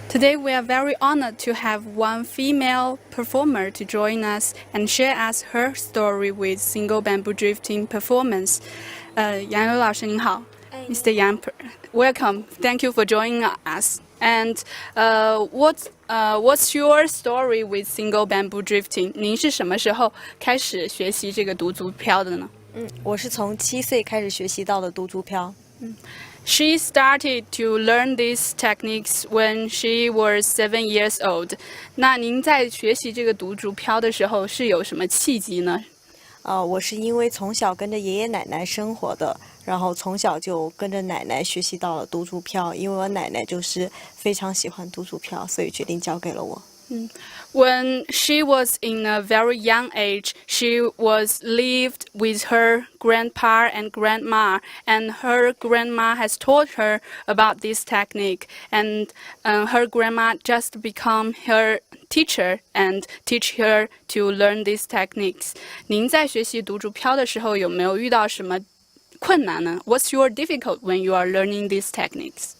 Today we are very honored to have one female performer to join us and share us her story with single bamboo drifting performance. Yang Liu 老师您好 ，Mr. Yang, welcome. Thank you for joining us. And what's your story with single bamboo drifting? 您是什么时候开始学习这个独足漂的呢？我是从7岁开始学习到的独足漂。She started to learn these techniques when she was 7 years old. 那您在学习这个独足漂的时候是有什么契机呢？我是因为从小跟着爷爷奶奶生活的，然后从小就跟着奶奶学习到了独足漂。因为我奶奶就是非常喜欢独足漂，所以决定交给了我。When she was in a very young age, she was lived with her grandpa and grandma, and her grandma has taught her about this technique, and her grandma just become her teacher and teach her to learn these techniques. 您在学习独足漂的时候有没有遇到什么困难呢？ What's your difficult when you are learning these techniques?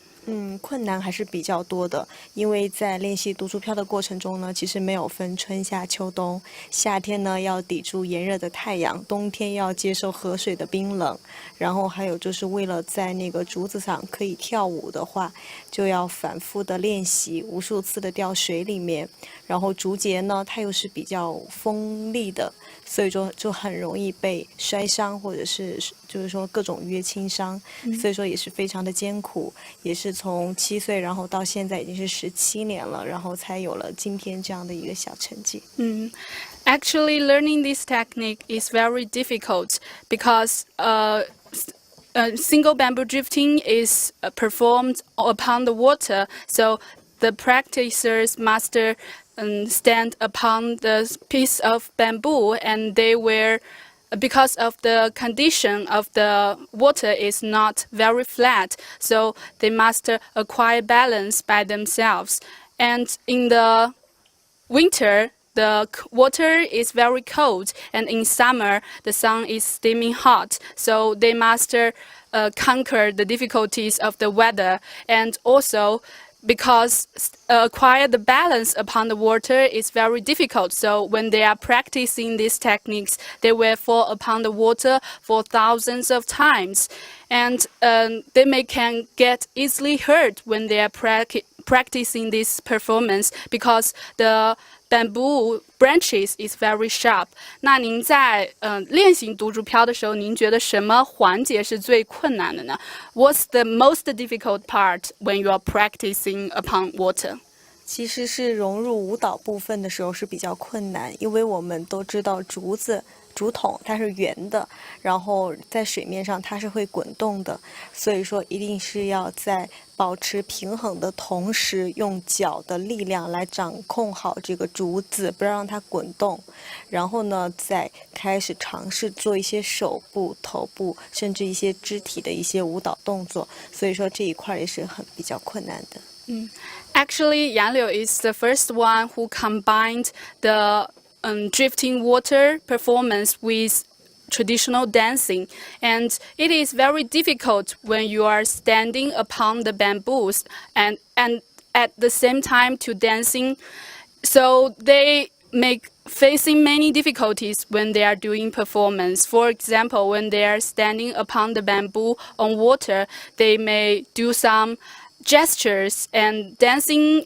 困难还是比较多的，因为在练习独足漂的过程中呢，其实没有分春夏秋冬。夏天呢要抵住炎热的太阳，冬天要接受河水的冰冷，然后还有就是为了在那个竹子上可以跳舞的话，就要反复的练习，无数次的掉水里面。然后竹节呢，它又是比较锋利的，所以说就很容易被摔伤，或者是就是说各种约轻伤，所以说也是非常的艰苦，也是从7岁然后到现在已经是17年了，然后才有了今天这样的一个小成绩。Actually, learning this technique is very difficult because single bamboo drifting is performed upon the water, so the practicers must stand upon the piece of bamboo, and they were, because of the condition of the water is not very flat, so they must acquire balance by themselves. And in the winter, the water is very cold, and in summer, the sun is steaming hot, so they must conquer the difficulties of the weather, and also because acquire the balance upon the water is very difficult. So when they are practicing these techniques, they will fall upon the water for thousands of times, and they can get easily hurt when they are practicing this performance because the bamboo branches is very sharp. 那您在练习独足漂的时候，您觉得什么环节是最困难的呢？ What's the most difficult part when you are practicing upon water? 其实是融入舞蹈部分的时候是比较困难，因为我们都知道竹筒它是圆的，然后在水面上它是会滚动的，所以说一定是要在保持平衡的同时，用脚的力量来掌控好这个竹子，不让它滚动。然后呢，再开始尝试做一些手部、头部，甚至一些肢体的一些舞蹈动作。所以说这一块也是比较困难的。Actually, Yang Liu is the first one who combined the drifting water performance with traditional dancing, and it is very difficult when you are standing upon the bamboos and at the same time to dancing. So they make facing many difficulties when they are doing performance. For example, when they are standing upon the bamboo on water, they may do some gestures and dancing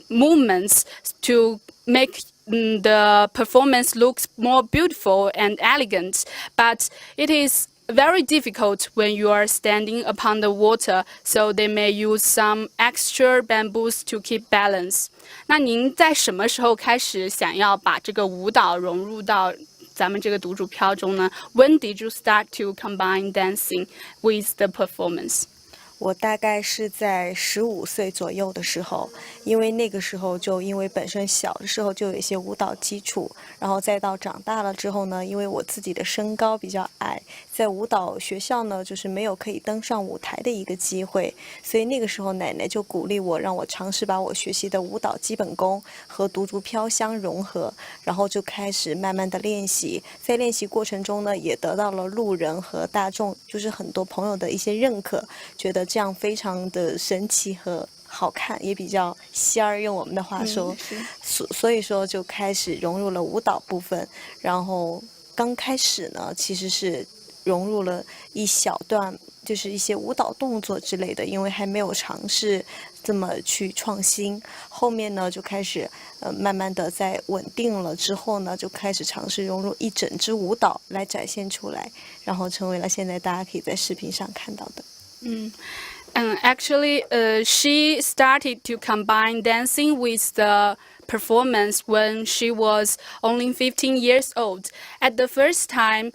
movements to make the performance looks more beautiful and elegant. But it is very difficult when you are standing upon the water, so they may use some extra bamboos to keep balance. 那您在什么时候开始想要把这个舞蹈融入到咱们这个独主飘中呢？ When did you start to combine dancing with the performance? 我大概是在15岁左右的时候，因为那个时候就因为本身小的时候就有一些舞蹈基础，然后再到长大了之后呢，因为我自己的身高比较矮，在舞蹈学校呢就是没有可以登上舞台的一个机会，所以那个时候奶奶就鼓励我，让我尝试把我学习的舞蹈基本功和独竹飘相融合，然后就开始慢慢的练习。在练习过程中呢，也得到了路人和大众，就是很多朋友的一些认可，觉得这样非常的神奇和好看，也比较仙儿，用我们的话说，所以说就开始融入了舞蹈部分。然后刚开始呢，其实是融入了一小段，就是一些舞蹈动作之类的，因为还没有尝试这么去创新。后面呢，就开始慢慢的在稳定了之后呢，就开始尝试融入一整支舞蹈来展现出来，然后成为了现在大家可以在视频上看到的。Actually, she started to combine dancing with the performance when she was only 15 years old. At the first time,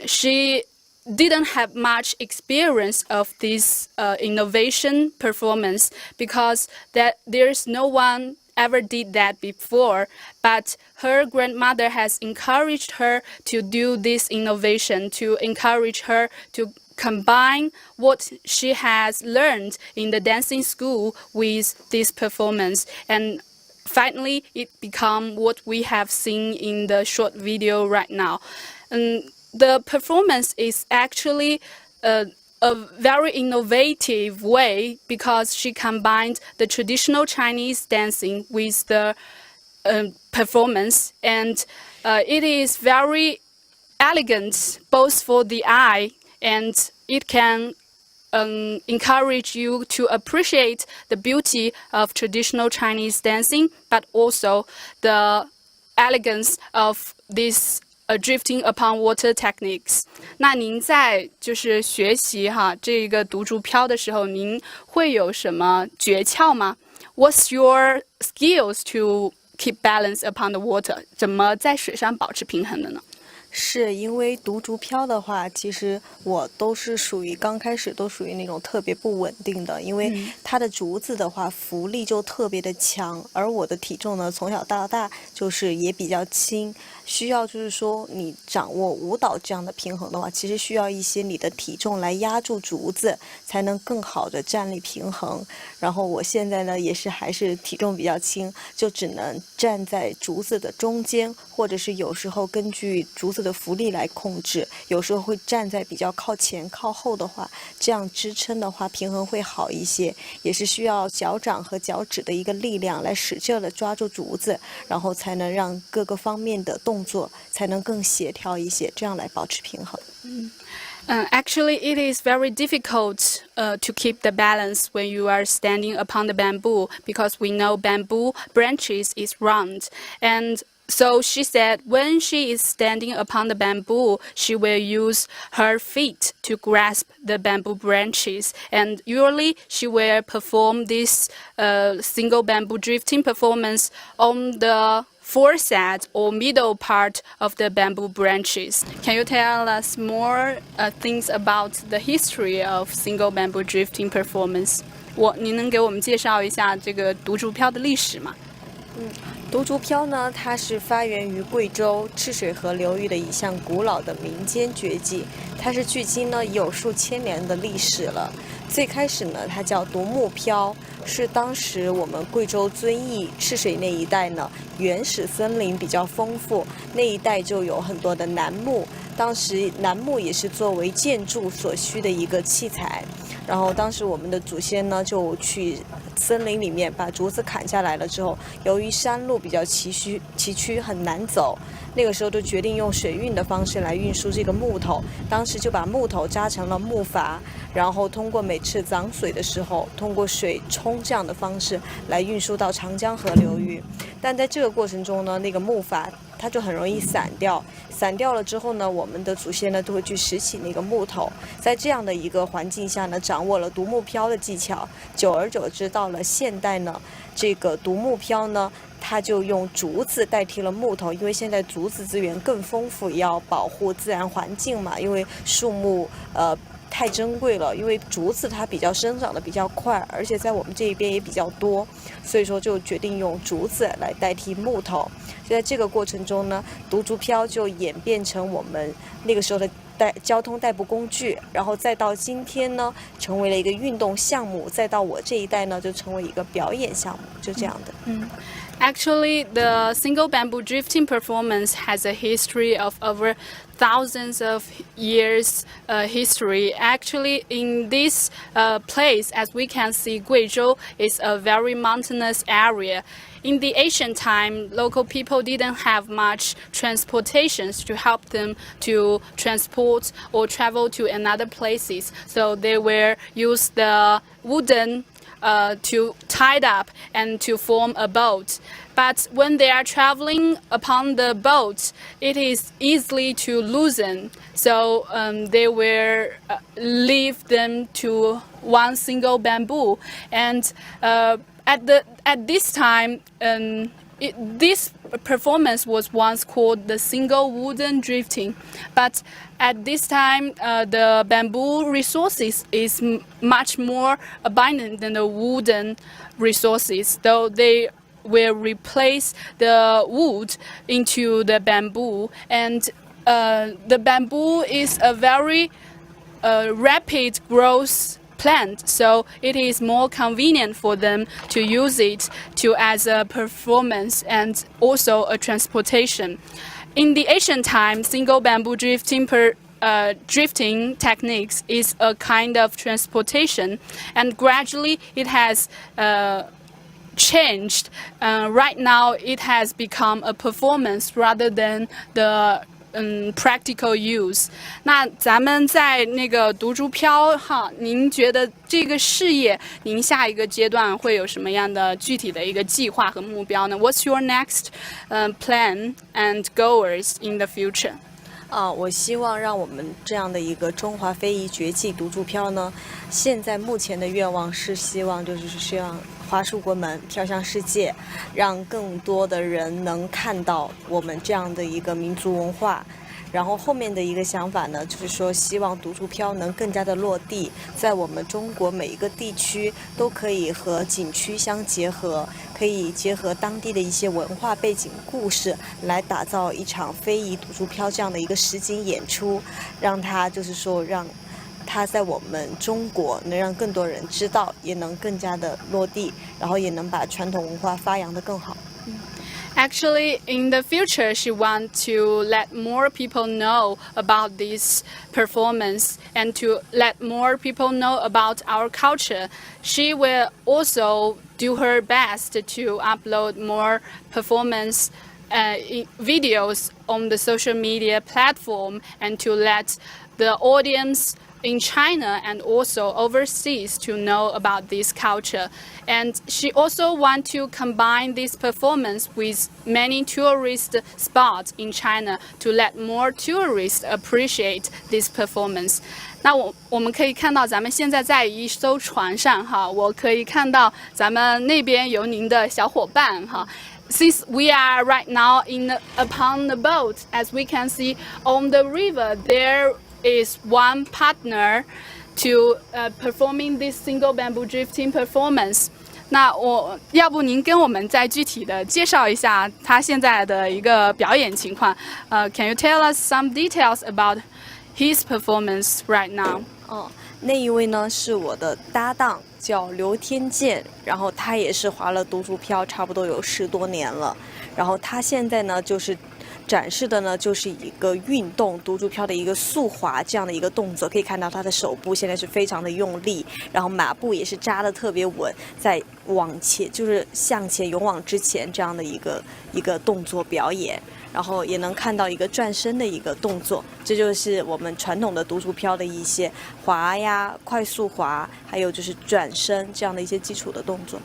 she didn't have much experience of this innovation performance because that there's no one ever did that before, but her grandmother has encouraged her to do this innovation, to encourage her to combine what she has learned in the dancing school with this performance, and finally it became what we have seen in the short video right now. The performance is actually a very innovative way because she combined the traditional Chinese dancing with the performance, and it is very elegant both for the eye, and it can encourage you to appreciate the beauty of traditional Chinese dancing, but also the elegance of this drifting upon water techniques. 那您在就是学习这个独竹飘的时候，您会有什么诀窍吗？ What's your skills to keep balance upon the water? 怎么在水上保持平衡的呢？是因为独竹飘的话，其实我都是属于刚开始都属于那种特别不稳定的，因为它的竹子的话浮力就特别的强，而我的体重呢从小到大就是也比较轻，需要就是说你掌握舞蹈这样的平衡的话，其实需要一些你的体重来压住竹子，才能更好的站立平衡。然后我现在呢也是还是体重比较轻，就只能站在竹子的中间，或者是有时候根据竹子的浮力来控制，有时候会站在比较靠前靠后的话，这样支撑的话平衡会好一些，也是需要脚掌和脚趾的一个力量来使劲的抓住竹子，然后才能让各个方面的动作才能更协调一些，这样来保持平衡。Actually, it is very difficult to keep the balance when you are standing upon the bamboo because we know bamboo branches is round. And so she said when she is standing upon the bamboo, she will use her feet to grasp the bamboo branches. And usually she will perform this single bamboo drifting performance on the foreset or middle part of the bamboo branches. Can you tell us more things about the history of single bamboo drifting performance? 您能给我们介绍一下这个独竹飘的历史吗？独竹飘呢，它是发源于贵州赤水河流域的一项古老的民间绝技，它是距今呢已有数千年的历史了。最开始呢，它叫独木飘，是当时我们贵州遵义赤水那一带呢，原始森林比较丰富，那一带就有很多的楠木，当时楠木也是作为建筑所需的一个器材。然后当时我们的祖先呢，就去森林里面把竹子砍下来了之后，由于山路比较崎岖很难走，那个时候就决定用水运的方式来运输这个木头。当时就把木头扎成了木筏，然后通过每次涨水的时候，通过水冲这样的方式来运输到长江河流域。但在这个过程中呢，那个木筏它就很容易散掉了之后呢，我们的祖先呢都会去拾起那个木头，在这样的一个环境下呢，掌握了独木飘的技巧。久而久之，到了现代呢，这个独木飘呢，它就用竹子代替了木头，因为现在竹子资源更丰富，也要保护自然环境嘛，因为树木太珍贵了，因为竹子它比较生长的比较快，而且在我们这一边也比较多，所以说就决定用竹子来代替木头。就在这个过程中呢，独竹飘就演变成我们那个时候的交通代步工具，然后再到今天呢，成为了一个运动项目，再到我这一代呢，就成为一个表演项目，就这样的。Actually, the single bamboo drifting performance has a history of over thousands of years history. Actually, in this place, as we can see, Guizhou is a very mountainous area. In the ancient time, local people didn't have much transportations to help them to transport or travel to another places. So they will use the wooden to tied up and to form a boat. But when they are traveling upon the boat, it is easily to loosen. So they will leave them to one single bamboo. And at this time, this performance was once called the single wooden drifting, but at this time the bamboo resources is much more abundant than the wooden resources, though they will replace the wood into the bamboo, and the bamboo is a very rapid growth plant, so it is more convenient for them to use it to as a performance and also a transportation. In the ancient time, single bamboo drifting techniques is a kind of transportation, and gradually it has changed. Right now, it has become a performance rather than the practical use. 那咱们在那个独竹飘哈，您觉得这个事业，您下一个阶段会有什么样的具体的一个计划和目标呢？ What's your next plan and goals in the future? 我希望让我们这样的一个中华非遗绝技独竹飘呢，现在目前的愿望是希望华树国门飘向世界，让更多的人能看到我们这样的一个民族文化。然后后面的一个想法呢，就是说希望独竹飘能更加的落地，在我们中国每一个地区都可以和景区相结合，可以结合当地的一些文化背景故事，来打造一场非遗独竹飘这样的一个实景演出，让它让它在我们中国能让更多人知道，也能更加的落地，然后也能把传统文化发扬得更好。Actually, in the future, she wants to let more people know about this performance and to let more people know about our culture. She will also do her best to upload more performance videos on the social media platform and to let the audience in China and also overseas to know about this culture. And she also wants to combine this performance with many tourist spots in China to let more tourists appreciate this performance. 那我们可以看到，咱们现在在一艘船上哈，我可以看到咱们那边有您的小伙伴哈。Since we are right now upon the boat, as we can see on the river, there is one partner to performing this single bamboo drifting performance. 那要不您跟我们再具体的介绍一下他现在的一个表演情况？Can you tell us some details about his performance right now? 那一位呢是我的搭档，叫刘天健，然后他也是划了独竹漂差不多有10多年了，然后他现在呢就是展示的呢就是一个运动独竹漂的一个速滑这样的一个动作，可以看到他的手部现在是非常的用力，然后马步也是扎得特别稳，在往前就是向前勇往直前这样的一个动作表演。然后也能看到一个转身的一个动作，这就是我们传统的独竹漂的一些滑呀、快速滑，还有就是转身这样的一些基础的动作。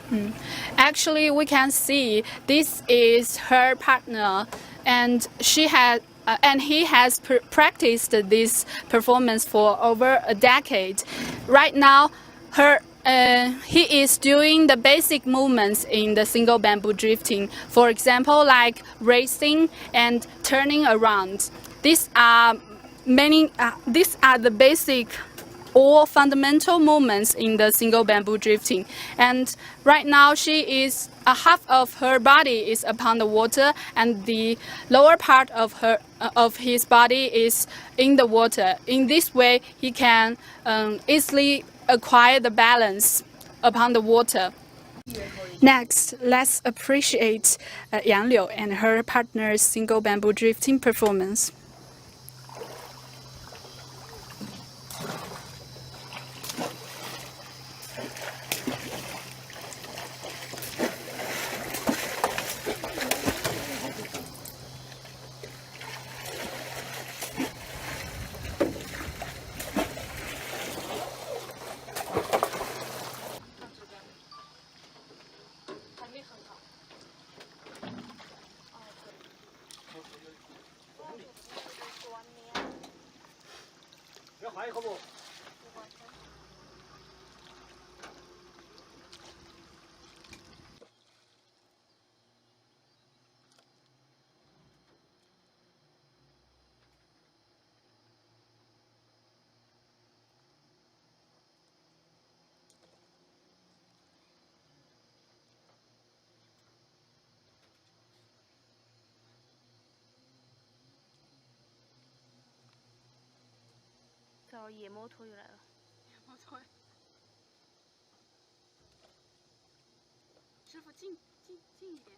Actually, we can see this is her partner, and and he has practiced this performance for over a decade. Right now, he is doing the basic movements in the single bamboo drifting. For example, like racing and turning around. These are the basic or fundamental movements in the single bamboo drifting. And right now, half of her body is upon the water, and the lower part of his body is in the water. In this way, he can easily acquire the balance upon the water. Next, let's appreciate Yang Liu and her partner's single bamboo drifting performance. Sao 野摩托又来了？师傅近一点。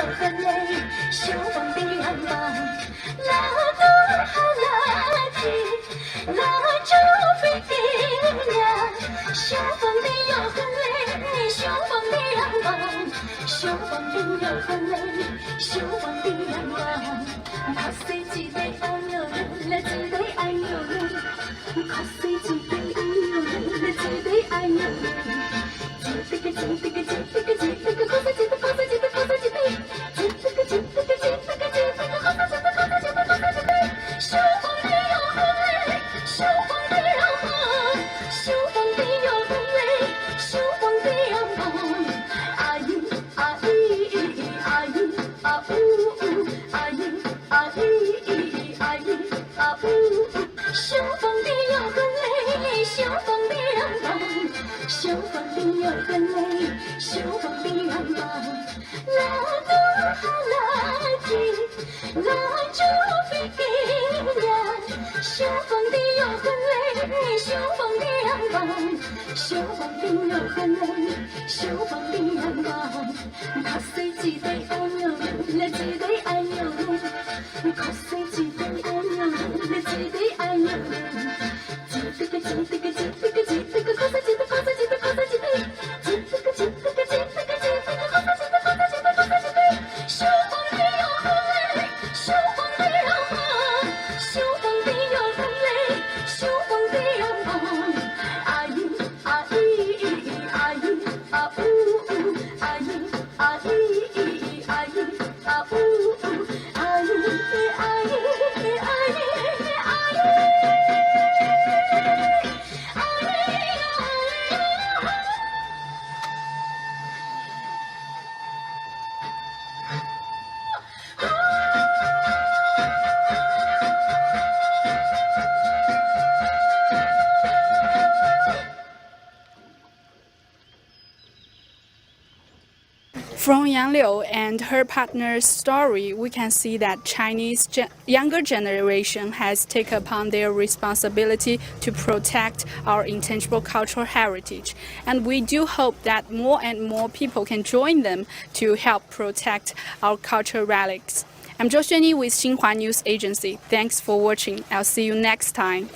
又很累，手放的阳光，拉多哈拉提，拉住飞的呀，手放的又很累，手放的阳光，手放的又很累，手放的阳光，靠谁记得爱哟，来记得爱哟，靠谁记得爱哟，来记得爱哟。手放的又很累，手放的阳光，手放的又很累，手放的阳光，拉多哈拉提，拉住飞的呀，手放的又很累，手放的阳光，手放的又很累，手放的阳光，靠谁记得爱哟，来记得爱哟，靠谁记得爱哟，来记得爱哟。From Yang Liu and her partner's story, we can see that Chinese younger generation has taken upon their responsibility to protect our intangible cultural heritage. And we do hope that more and more people can join them to help protect our cultural relics. I'm Zhou Xuanyi with Xinhua News Agency. Thanks for watching. I'll see you next time.